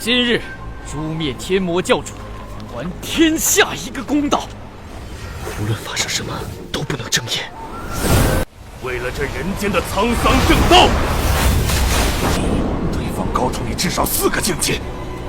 今日诛灭天魔教主，还天下一个公道。无论发生什么，都不能正眼。为了这人间的沧桑正道，对方高出你至少4个境界，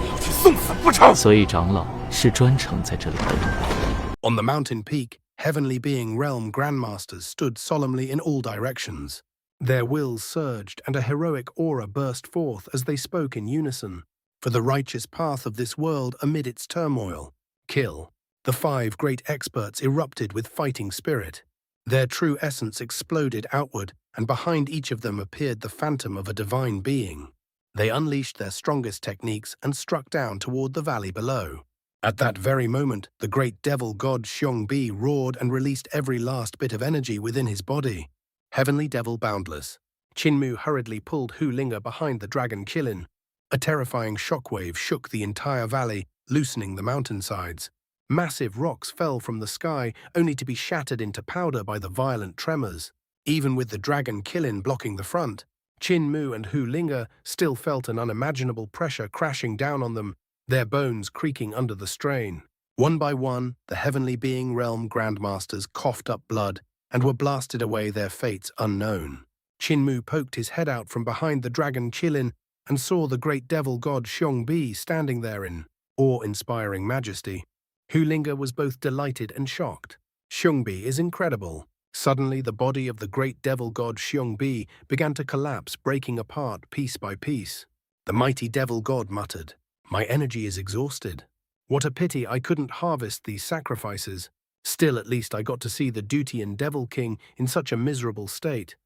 你要去送死不成？所以长老是专程在这里等我。On the mountain peak, heavenly being realm grandmasters stood solemnly in all directions. Their wills surged, and a heroic aura burst forth as they spoke in unison. For the righteous path of this world amid its turmoil. Kill. The 5 great experts erupted with fighting spirit. Their true essence exploded outward, and behind each of them appeared the phantom of a divine being. They unleashed their strongest techniques and struck down toward the valley below. At that very moment, the great devil god Shong B roared and released every last bit of energy within his body. Heavenly Devil Boundless. Qinmu hurriedly pulled Hu Linga behind the dragon Qilin. A terrifying shockwave shook the entire valley, loosening the mountainsides. Massive rocks fell from the sky, only to be shattered into powder by the violent tremors. Even with the dragon Qilin blocking the front, Qinmu and Hu Linga still felt an unimaginable pressure crashing down on them, their bones creaking under the strain. One by one, the heavenly being realm grandmasters coughed up blood and were blasted away, their fates unknown. Qinmu poked his head out from behind the dragon Qilin and saw the great devil god Shong B standing there in awe-inspiring majesty. Hu Linga was both delighted and shocked. Shong B is incredible. Suddenly, the body of the great devil god Shong B began to collapse, breaking apart piece by piece. The mighty devil god muttered, "My energy is exhausted. What a pity I couldn't harvest these sacrifices. Still, at least I got to see the Dutian Devil King in such a miserable state.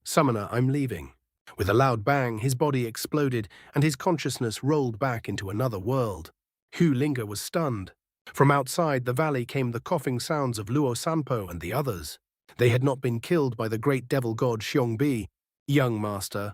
Summoner, I'm leaving." With a loud bang, his body exploded and his consciousness rolled back into another world. Hu Linga was stunned. From outside the valley came the coughing sounds of Luo Sanpo and the others. They had not been killed by the great devil god Shong B. "Young master."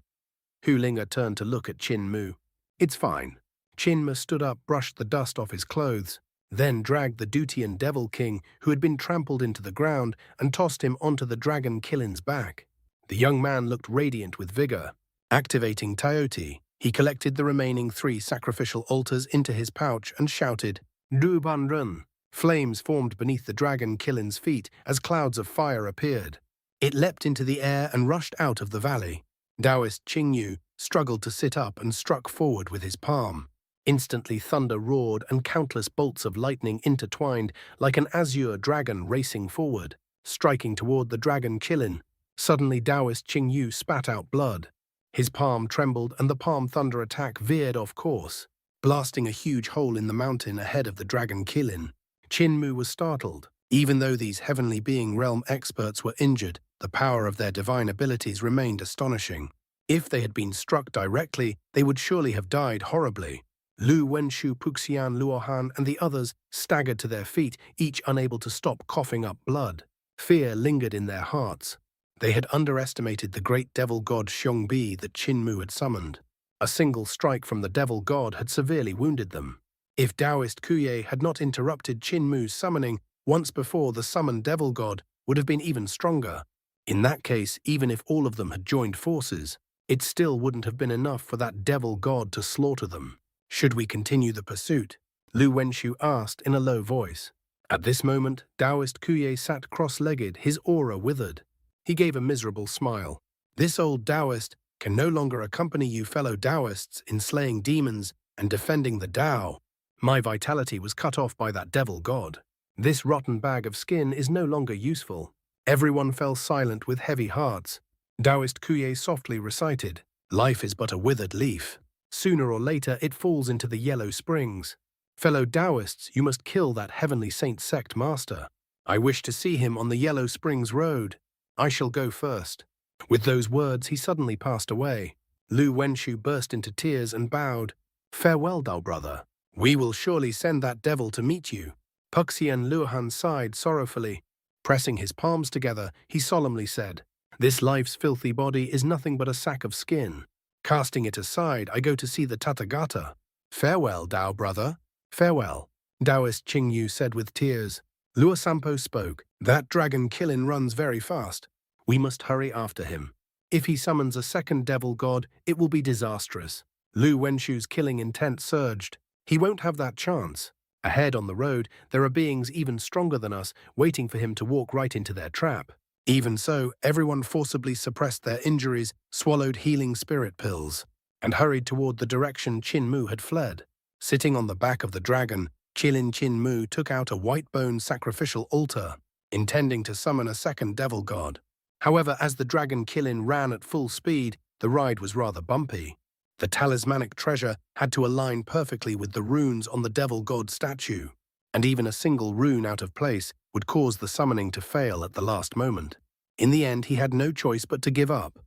Hu Linga turned to look at Qinmu. "It's fine." Qinmu stood up, brushed the dust off his clothes, then dragged the Dutian Devil King, who had been trampled into the ground, and tossed him onto the dragon Qilin's back. The young man looked radiant with vigor. Activating Taioti, he collected the remaining 3 sacrificial altars into his pouch and shouted, "Du Ban Run." Flames formed beneath the dragon Qilin's feet as clouds of fire appeared. It leapt into the air and rushed out of the valley. Daoist Qingyu struggled to sit up and struck forward with his palm. Instantly thunder roared and countless bolts of lightning intertwined like an azure dragon racing forward, striking toward the dragon Qilin. Suddenly Daoist Qingyu spat out blood. His palm trembled and the palm thunder attack veered off course, blasting a huge hole in the mountain ahead of the dragon Qilin. Qinmu was startled. Even though these heavenly being realm experts were injured, the power of their divine abilities remained astonishing. If they had been struck directly, they would surely have died horribly. Lu Wenshu, Puxian, Luohan, and the others staggered to their feet, each unable to stop coughing up blood. Fear lingered in their hearts. They had underestimated the great devil god Shong B that Qinmu had summoned. A single strike from the devil god had severely wounded them. If Daoist Kuay had not interrupted Qinmu's summoning once before, the summoned devil god would have been even stronger. In that case, even if all of them had joined forces, it still wouldn't have been enough for that devil god to slaughter them. "Should we continue the pursuit?" Lu Wenshu asked in a low voice. At this moment, Daoist Kuay sat cross-legged, his aura withered. He gave a miserable smile. "This old Daoist can no longer accompany you fellow Daoists in slaying demons and defending the Dao. My vitality was cut off by that devil god. This rotten bag of skin is no longer useful." Everyone fell silent with heavy hearts. Daoist Kuay softly recited, "Life is but a withered leaf. Sooner or later it falls into the yellow springs. Fellow Daoists, you must kill that heavenly saint sect master. I wish to see him on the Yellow Springs Road. I shall go first." With those words, he suddenly passed away. Lu Wenshu burst into tears and bowed. "Farewell, Dao brother. We will surely send that devil to meet you." Puxian Luohan sighed sorrowfully. Pressing his palms together, he solemnly said, "This life's filthy body is nothing but a sack of skin. Casting it aside, I go to see the Tathagata. Farewell, Dao brother. Farewell." Daoist Qingyu said with tears. Luo Sanpo spoke. "That dragon Qilin runs very fast. We must hurry after him. If he summons a second devil god, it will be disastrous." Lu Wenshu's killing intent surged. He won't have that chance. Ahead on the road, there are beings even stronger than us waiting for him to walk right into their trap. Even so, everyone forcibly suppressed their injuries, swallowed healing spirit pills, and hurried toward the direction Qin Mu had fled. Sitting on the back of the dragon, Qin Mu took out a white-bone sacrificial altar, intending to summon a second devil god. However, as the dragon Qilin ran at full speed, the ride was rather bumpy. The talismanic treasure had to align perfectly with the runes on the devil god statue, and even a single rune out of place would cause the summoning to fail at the last moment. In the end, he had no choice but to give up.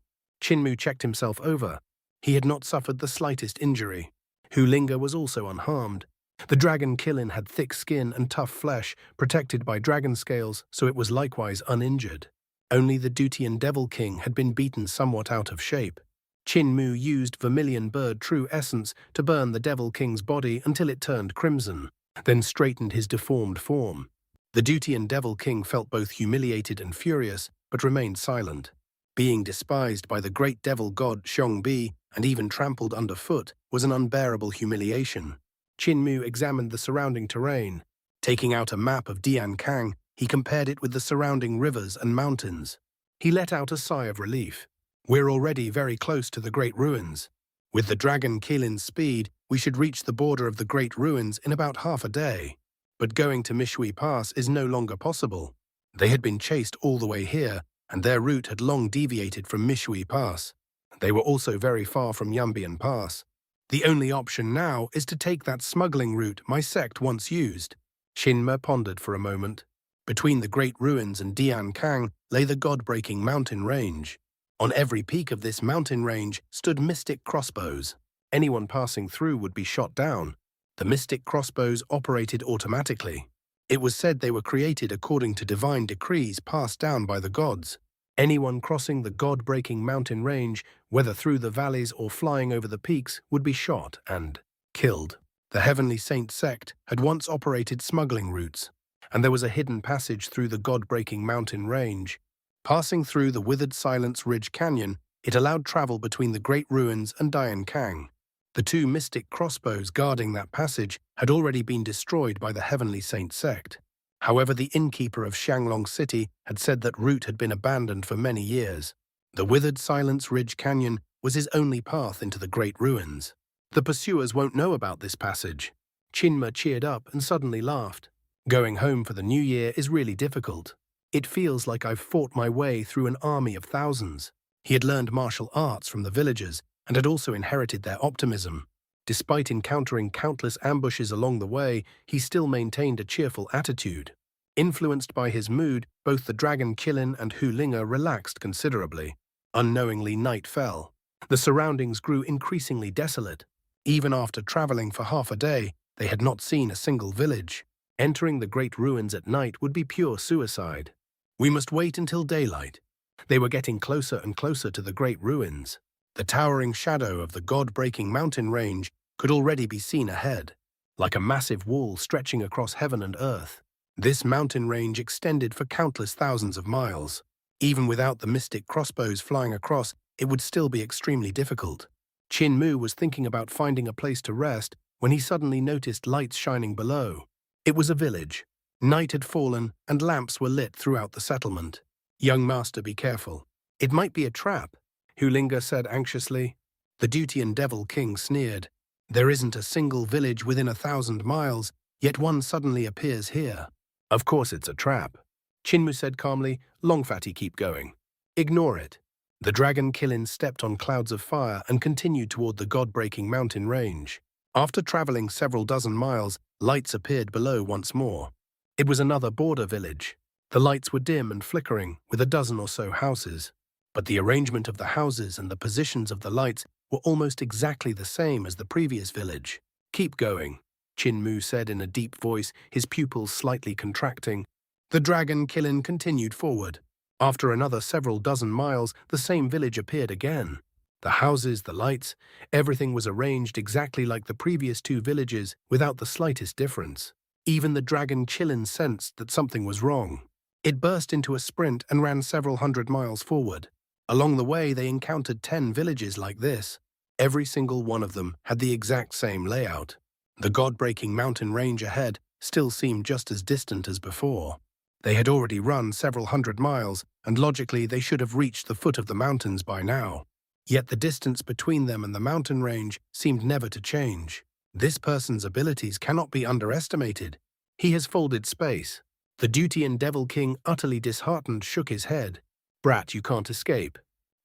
Qin checked himself over. He had not suffered the slightest injury. Hulinga was also unharmed. The dragon Qilin had thick skin and tough flesh, protected by dragon scales, so it was likewise uninjured. Only the Dutian Devil King had been beaten somewhat out of shape. Qin used Vermilion Bird True Essence to burn the Devil King's body until it turned crimson, then straightened his deformed form. The Dutian Devil King felt both humiliated and furious, but remained silent. Being despised by the great devil god Shong B and even trampled underfoot was an unbearable humiliation. Qin examined the surrounding terrain. Taking out a map of Diankang, he compared it with the surrounding rivers and mountains. He let out a sigh of relief. We're already very close to the Great Ruins. With the dragon Qilin's speed, we should reach the border of the Great Ruins in about half a day. But going to Mishui Pass is no longer possible. They had been chased all the way here, and their route had long deviated from Mishui Pass. They were also very far from Yambian Pass. The only option now is to take that smuggling route my sect once used. Qin pondered for a moment. Between the Great Ruins and Diankang lay the god-breaking mountain range. On every peak of this mountain range stood mystic crossbows. Anyone passing through would be shot down. The mystic crossbows operated automatically. It was said they were created according to divine decrees passed down by the gods. Anyone crossing the god-breaking mountain range, whether through the valleys or flying over the peaks, would be shot and killed. The Heavenly Saint sect had once operated smuggling routes, and there was a hidden passage through the god-breaking mountain range. Passing through the Withered Silence Ridge Canyon, it allowed travel between the Great Ruins and Diankang. The two mystic crossbows guarding that passage had already been destroyed by the Heavenly Saint sect. However, the innkeeper of Xianglong City had said that route had been abandoned for many years. The Withered Silence Ridge Canyon was his only path into the Great Ruins. The pursuers won't know about this passage. Qin cheered up and suddenly laughed. Going home for the new year is really difficult. It feels like I've fought my way through an army of thousands. He had learned martial arts from the villagers and had also inherited their optimism. Despite encountering countless ambushes along the way, he still maintained a cheerful attitude. Influenced by his mood, both the dragon Qilin and Hulinga relaxed considerably. Unknowingly, night fell. The surroundings grew increasingly desolate. Even after traveling for half a day, they had not seen a single village. Entering the Great Ruins at night would be pure suicide. We must wait until daylight. They were getting closer and closer to the Great Ruins. The towering shadow of the god-breaking mountain range could already be seen ahead, like a massive wall stretching across heaven and earth. This mountain range extended for countless thousands of miles. Even without the mystic crossbows flying across, it would still be extremely difficult. Qin was thinking about finding a place to rest when he suddenly noticed lights shining below. It was a village. Night had fallen, and lamps were lit throughout the settlement. "Young master, be careful. It might be a trap," Hulinga said anxiously. The Dutian Devil King sneered. "There isn't a single village within 1,000 miles, yet one suddenly appears here. Of course it's a trap." Qin said calmly, "Long Fatty, keep going. Ignore it." The dragon Qilin stepped on clouds of fire and continued toward the god-breaking mountain range. After traveling several dozen miles, lights appeared below once more. It was another border village. The lights were dim and flickering, with a dozen or so houses. But the arrangement of the houses and the positions of the lights were almost exactly the same as the previous village. "Keep going," Qin said in a deep voice, his pupils slightly contracting. The dragon Qilin continued forward. After another several dozen miles, the same village appeared again. The houses, the lights, everything was arranged exactly like the previous two villages, without the slightest difference. Even the dragon Qilin sensed that something was wrong. It burst into a sprint and ran several hundred miles forward. Along the way, they encountered 10 villages like this. Every single one of them had the exact same layout. The god-breaking mountain range ahead still seemed just as distant as before. They had already run several hundred miles, and logically they should have reached the foot of the mountains by now. Yet the distance between them and the mountain range seemed never to change. This person's abilities cannot be underestimated. He has folded space. The Duty and Devil King, utterly disheartened, shook his head. Brat, you can't escape.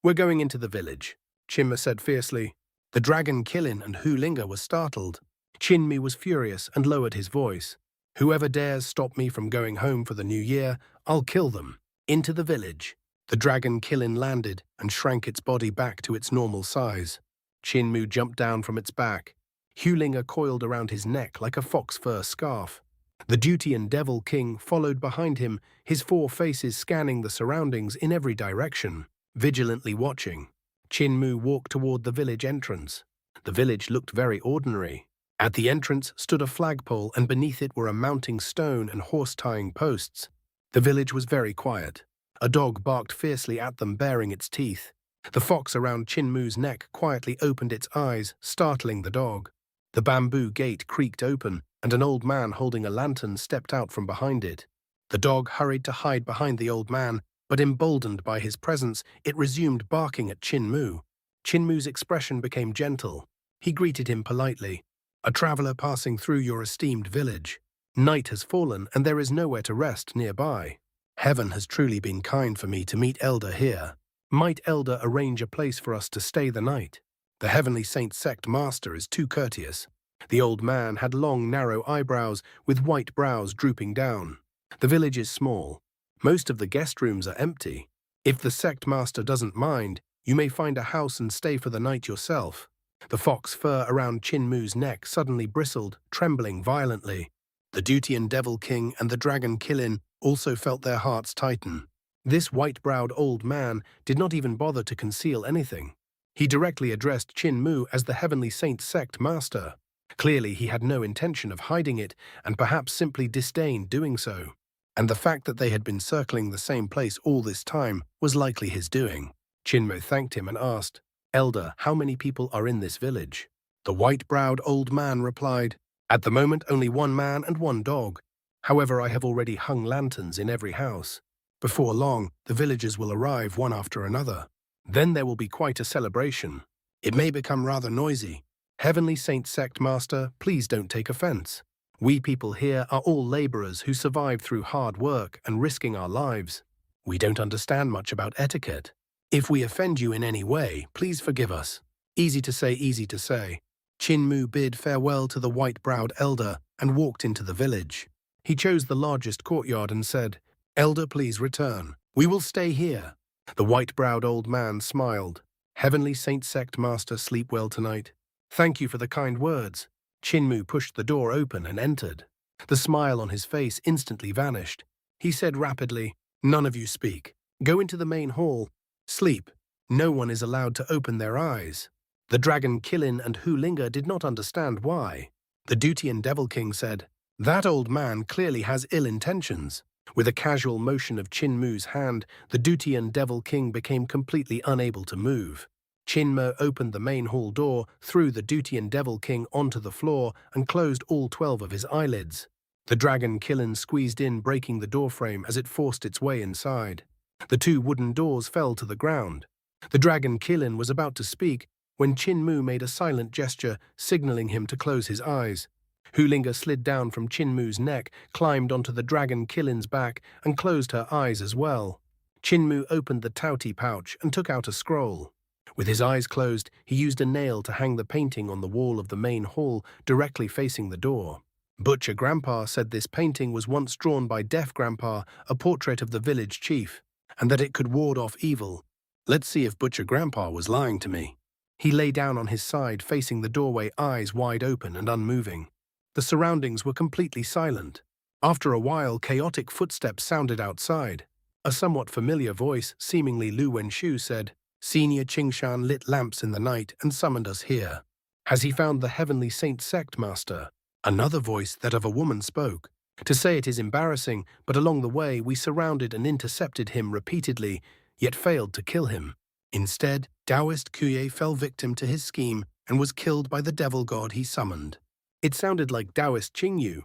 We're going into the village, Chinma said fiercely. The dragon Killin and Hu Linga were startled. Chinmi was furious and lowered his voice. Whoever dares stop me from going home for the new year, I'll kill them. Into the village. The dragon Killin landed and shrank its body back to its normal size. Chinmu jumped down from its back. Hu Linga coiled around his neck like a fox fur scarf. The Duty and Devil King followed behind him, his four faces scanning the surroundings in every direction, vigilantly watching. Chinmu walked toward the village entrance. The village looked very ordinary. At the entrance stood a flagpole, and beneath it were a mounting stone and horse-tying posts. The village was very quiet. A dog barked fiercely at them, baring its teeth. The fox around Chinmu's neck quietly opened its eyes, startling the dog. The bamboo gate creaked open, and an old man holding a lantern stepped out from behind it. The dog hurried to hide behind the old man, but emboldened by his presence, it resumed barking at Chinmu. Chinmu's expression became gentle. He greeted him politely. A traveler passing through your esteemed village. Night has fallen, and there is nowhere to rest nearby. Heaven has truly been kind for me to meet Elder here. Might Elder arrange a place for us to stay the night? The Heavenly Saint Sect Master is too courteous. The old man had long, narrow eyebrows with white brows drooping down. The village is small. Most of the guest rooms are empty. If the Sect Master doesn't mind, you may find a house and stay for the night yourself. The fox fur around Chinmu's neck suddenly bristled, trembling violently. The Duty and Devil King and the Dragon Killin also felt their hearts tighten. This white-browed old man did not even bother to conceal anything. He directly addressed Chinmu as the Heavenly Saint Sect Master. Clearly he had no intention of hiding it, and perhaps simply disdained doing so. And the fact that they had been circling the same place all this time was likely his doing. Chinmu thanked him and asked, Elder, how many people are in this village? The white-browed old man replied, At the moment, only one man and one dog. However, I have already hung lanterns in every house. Before long, the villagers will arrive one after another. Then there will be quite a celebration. It may become rather noisy. Heavenly Saint Sect Master, please don't take offense. We people here are all laborers who survive through hard work and risking our lives. We don't understand much about etiquette. If we offend you in any way, please forgive us. Easy to say, easy to say. Chinmu bid farewell to the white-browed elder and walked into the village. He chose the largest courtyard and said, Elder, please return. We will stay here. The white-browed old man smiled. Heavenly Saint Sect Master, sleep well tonight. Thank you for the kind words. Chinmu pushed the door open and entered. The smile on his face instantly vanished. He said rapidly, None of you speak. Go into the main hall. Sleep. No one is allowed to open their eyes. The Dragon Killin and Hu Linga did not understand why. The Duty and Devil King said, That old man clearly has ill intentions. With a casual motion of Chinmu's hand, the Duty and Devil King became completely unable to move. Chinmu opened the main hall door, threw the Duty and Devil King onto the floor, and closed all 12 of his eyelids. The Dragon Killin squeezed in, breaking the doorframe as it forced its way inside. The two wooden doors fell to the ground. The Dragon Killin was about to speak when Chinmu made a silent gesture, signaling him to close his eyes. Hu Linga slid down from Chinmu's neck, climbed onto the Dragon Killin's back, and closed her eyes as well. Chinmu opened the touty pouch and took out a scroll. With his eyes closed, he used a nail to hang the painting on the wall of the main hall, directly facing the door. Butcher Grandpa said this painting was once drawn by Deaf Grandpa, a portrait of the village chief, and that it could ward off evil. Let's see if Butcher Grandpa was lying to me. He lay down on his side, facing the doorway, eyes wide open and unmoving. The surroundings were completely silent. After a while, chaotic footsteps sounded outside. A somewhat familiar voice, seemingly Lu Wenshu, said, Senior Qingshan lit lamps in the night and summoned us here. Has he found the Heavenly Saint Sect Master? Another voice, that of a woman, spoke. To say it is embarrassing, but along the way we surrounded and intercepted him repeatedly, yet failed to kill him. Instead, Daoist Kuay fell victim to his scheme and was killed by the devil god he summoned. It sounded like Daoist Qingyu.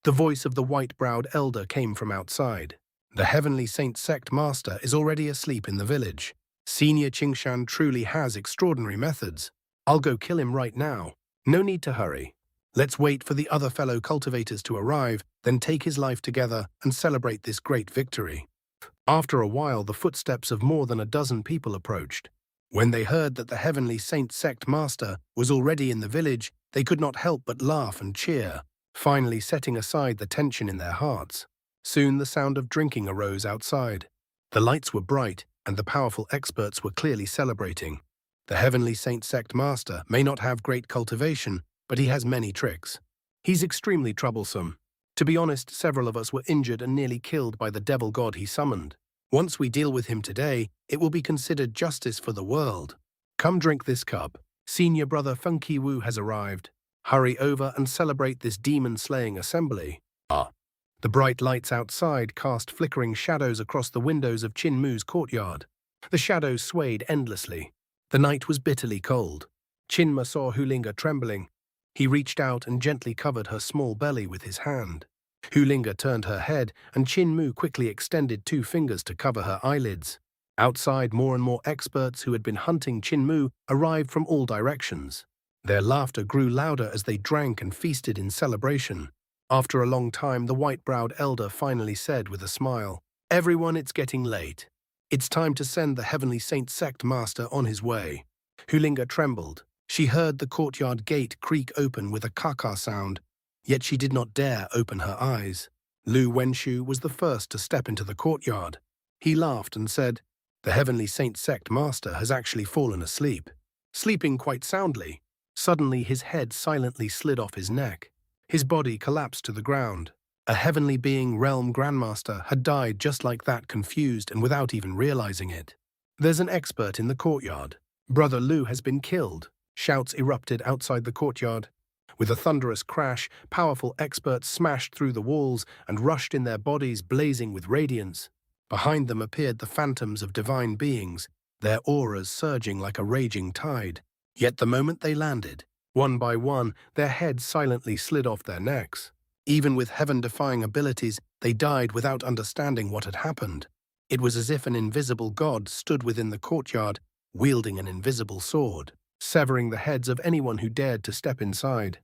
The voice of the white-browed elder came from outside. The heavenly saint sect master is already asleep in the village. Senior Qingshan truly has extraordinary methods. I'll go kill him right now. No need to hurry. Let's wait for the other fellow cultivators to arrive, then take his life together and celebrate this great victory. After a while, the footsteps of more than a dozen people approached. When they heard that the heavenly saint sect master was already in the village, they could not help but laugh and cheer, finally setting aside the tension in their hearts. Soon the sound of drinking arose outside. The lights were bright, and the powerful experts were clearly celebrating. The heavenly saint sect master may not have great cultivation, but he has many tricks. He's extremely troublesome. To be honest, several of us were injured and nearly killed by the devil god he summoned. Once we deal with him today, it will be considered justice for the world. Come drink this cup. Senior brother Feng Qiwu has arrived. Hurry over and celebrate this demon-slaying assembly. The bright lights outside cast flickering shadows across the windows of Qin Mu's courtyard. The shadows swayed endlessly. The night was bitterly cold. Qinma saw Hulinga trembling. He reached out and gently covered her small belly with his hand. Hulinga turned her head, and Qin Mu quickly extended 2 fingers to cover her eyelids. Outside, more and more experts who had been hunting Qin Mu arrived from all directions. Their laughter grew louder as they drank and feasted in celebration. After a long time, the white-browed elder finally said with a smile, "Everyone, it's getting late. It's time to send the heavenly saint sect master on his way." Hulinga trembled. She heard the courtyard gate creak open with a kaka sound, yet she did not dare open her eyes. Lu Wenshu was the first to step into the courtyard. He laughed and said, "The heavenly saint sect master has actually fallen asleep, sleeping quite soundly." Suddenly his head silently slid off his neck. His body collapsed to the ground. A heavenly being realm grandmaster had died just like that, confused and without even realizing it. "There's an expert in the courtyard. Brother Lu has been killed." Shouts erupted outside the courtyard. With a thunderous crash, powerful experts smashed through the walls and rushed in, their bodies blazing with radiance. Behind them appeared the phantoms of divine beings, their auras surging like a raging tide. Yet the moment they landed, one by one, their heads silently slid off their necks. Even with heaven-defying abilities, they died without understanding what had happened. It was as if an invisible god stood within the courtyard, wielding an invisible sword, severing the heads of anyone who dared to step inside.